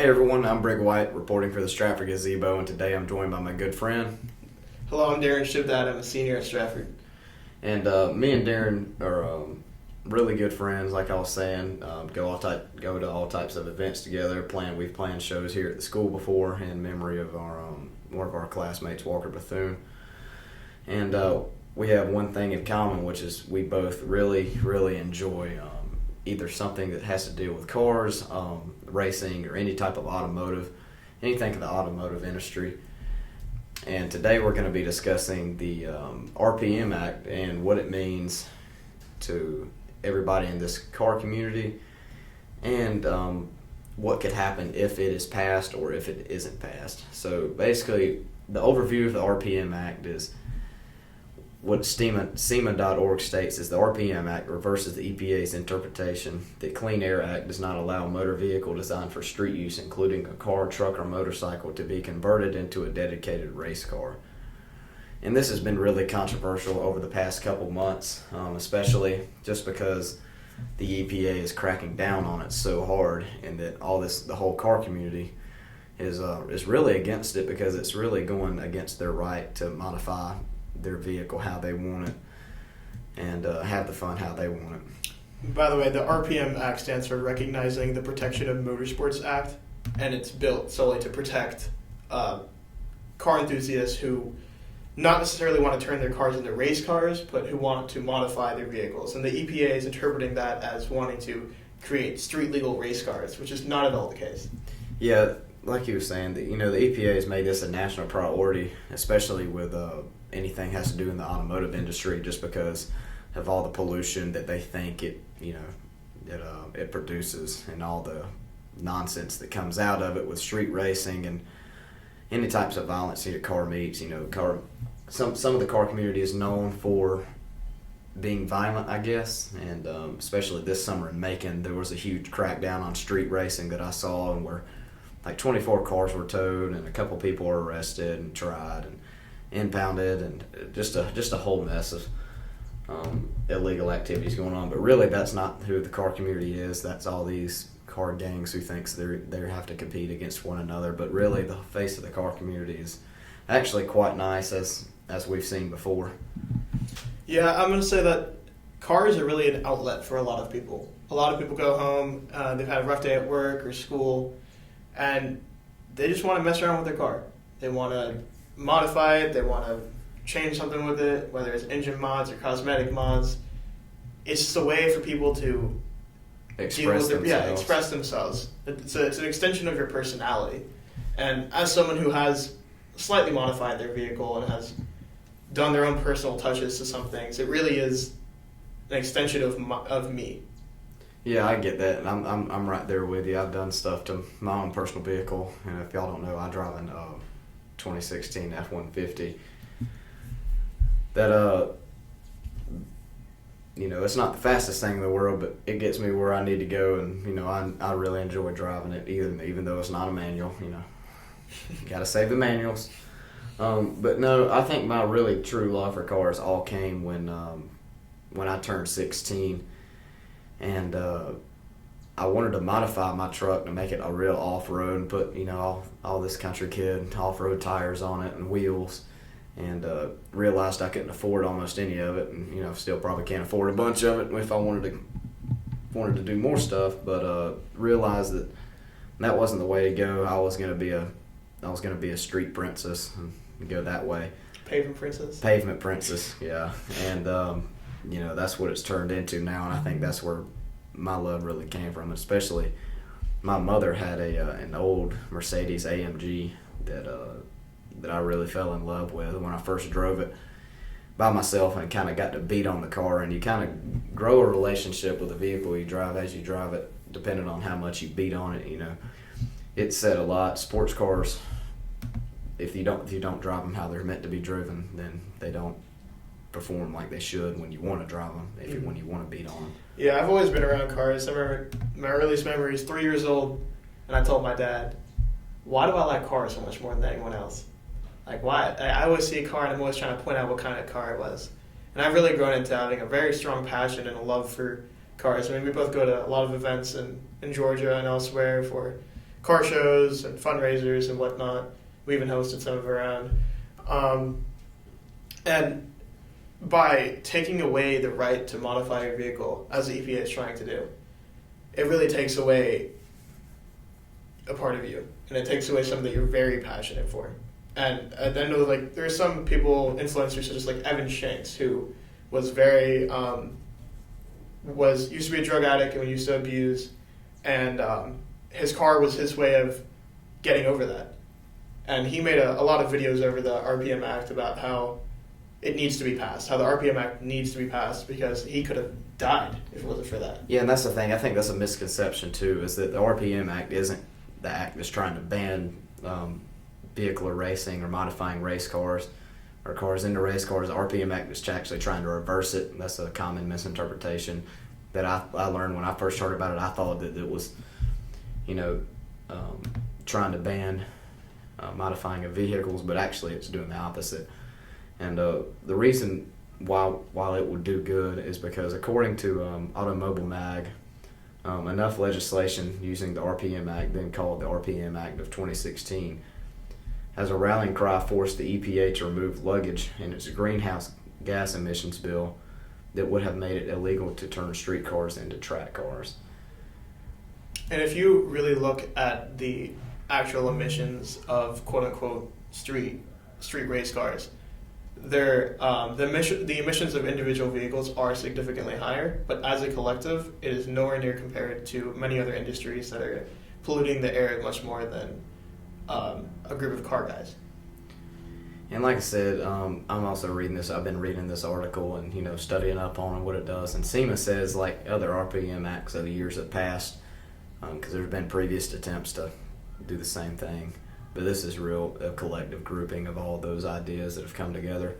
Hey everyone, I'm Brig White reporting for the Stratford Gazebo, and today I'm joined by my good friend. Hello, I'm Darren Shibdad. I'm a senior at Stratford. And me and Darren are really good friends, like I was saying. Go to all types of events together. We've planned shows here at the school before in memory of our one of our classmates, Walker Bethune. And we have one thing in common, which is we both really enjoy either something that has to do with cars, racing, or any type of anything in the automotive industry. And today we're going to be discussing the RPM Act and what it means to everybody in this car community, and what could happen if it is passed or if it isn't passed. So basically, the overview of the RPM Act is what SEMA.org states is the RPM Act reverses the EPA's interpretation that Clean Air Act does not allow a motor vehicle designed for street use, including a car, truck, or motorcycle, to be converted into a dedicated race car. And this has been really controversial over the past couple months, especially just because the EPA is cracking down on it so hard, and that the whole car community is really against it, because it's really going against their right to modify their vehicle how they want it and have the fun how they want it. By the way, the RPM Act stands for Recognizing the Protection of Motorsports Act, and it's built solely to protect car enthusiasts who not necessarily want to turn their cars into race cars, but who want to modify their vehicles. And the EPA is interpreting that as wanting to create street legal race cars, which is not at all the case. Yeah, like you were saying, the EPA has made this a national priority, especially with anything has to do in the automotive industry, just because of all the pollution that they think it produces, and all the nonsense that comes out of it with street racing and any types of violence in car meets. Some of the car community is known for being violent, I guess, and especially this summer in Macon, there was a huge crackdown on street racing that I saw, and where like 24 cars were towed and a couple people were arrested and tried and impounded, and just a whole mess of illegal activities going on. But really, that's not who the car community is. That's all these car gangs who thinks they have to compete against one another. But really, the face of the car community is actually quite nice, as we've seen before. Yeah, I'm going to say that cars are really an outlet for a lot of people. A lot of people go home, they've had a rough day at work or school, and they just want to mess around with their car. They want to modify it, they want to change something with it, whether it's engine mods or cosmetic mods. It's just a way for people to express themselves. It's an extension of your personality. And as someone who has slightly modified their vehicle and has done their own personal touches to some things, it really is an extension of me. Yeah, I get that, and I'm right there with you. I've done stuff to my own personal vehicle, and if y'all don't know, I drive an 2016 F-150. That it's not the fastest thing in the world, but it gets me where I need to go, and I really enjoy driving it, even though it's not a manual. Got to save the manuals. But no, I think my really true love for cars all came when I turned 16, and I wanted to modify my truck to make it a real off-road and put all this country kid off-road tires on it and wheels, and realized I couldn't afford almost any of it, and still probably can't afford a bunch of it if I wanted to do more stuff, but realized that wasn't the way to go. I was going to be a street princess and go that way. Pavement princess, yeah. And that's what it's turned into now, and I think that's where my love really came from. Especially my mother had an old Mercedes AMG that I really fell in love with when I first drove it by myself, and kind of got to beat on the car. And you kind of grow a relationship with the vehicle you drive as you drive it, depending on how much you beat on it. It said a lot. Sports cars, if you don't drive them how they're meant to be driven, then they don't perform like they should when you want to drive them, when you want to beat on them. Yeah, I've always been around cars. I remember my earliest memory is 3 years old, and I told my dad, why do I like cars so much more than anyone else? Like, why? I always see a car, and I'm always trying to point out what kind of car it was. And I've really grown into having a very strong passion and a love for cars. I mean, we both go to a lot of events in Georgia and elsewhere for car shows and fundraisers and whatnot. We even hosted some of our own. And by taking away the right to modify your vehicle, as the EPA is trying to do, it really takes away a part of you, and it takes away something that you're very passionate for. And I know, like, there are some people, influencers such as like Evan Shanks, who was very used to be a drug addict and used to abuse, and his car was his way of getting over that. And he made a lot of videos over the RPM Act about how it needs to be passed, how the RPM Act needs to be passed, because he could have died if it wasn't for that. Yeah, and that's the thing. I think that's a misconception too, is that the RPM Act isn't the act that's trying to ban vehicular racing or modifying race cars or cars into race cars. The RPM Act is actually trying to reverse it. That's a common misinterpretation that I learned when I first heard about it. I thought that it was, trying to ban modifying of vehicles, but actually it's doing the opposite. And the reason why it would do good is because, according to Automobile Mag, enough legislation using the RPM Act, then called the RPM Act of 2016, has a rallying cry forced the EPA to remove luggage in its greenhouse gas emissions bill that would have made it illegal to turn street cars into track cars. And if you really look at the actual emissions of quote-unquote street race cars, the emissions of individual vehicles are significantly higher, but as a collective, it is nowhere near compared to many other industries that are polluting the air much more than a group of car guys. And like I said, I'm also reading this. I've been reading this article and studying up on what it does. And SEMA says, like other RPM acts of the years that passed, because there's been previous attempts to do the same thing. But this is a collective grouping of all those ideas that have come together.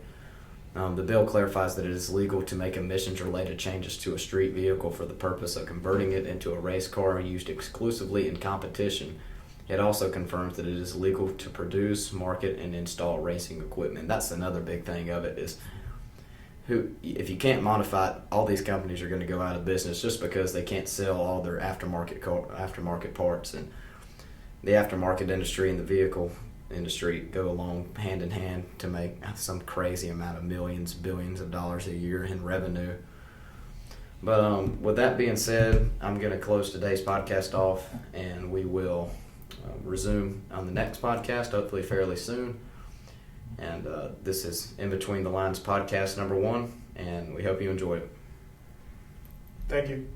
The bill clarifies that it is legal to make emissions-related changes to a street vehicle for the purpose of converting it into a race car used exclusively in competition. It also confirms that it is legal to produce, market, and install racing equipment. That's another big thing of it is, if you can't modify it, all these companies are going to go out of business just because they can't sell all their aftermarket parts. And the aftermarket industry and the vehicle industry go along hand in hand to make some crazy amount of millions, billions of dollars a year in revenue. But with that being said, I'm going to close today's podcast off, and we will resume on the next podcast, hopefully fairly soon. And this is In Between the Lines podcast number 1, and we hope you enjoy it. Thank you.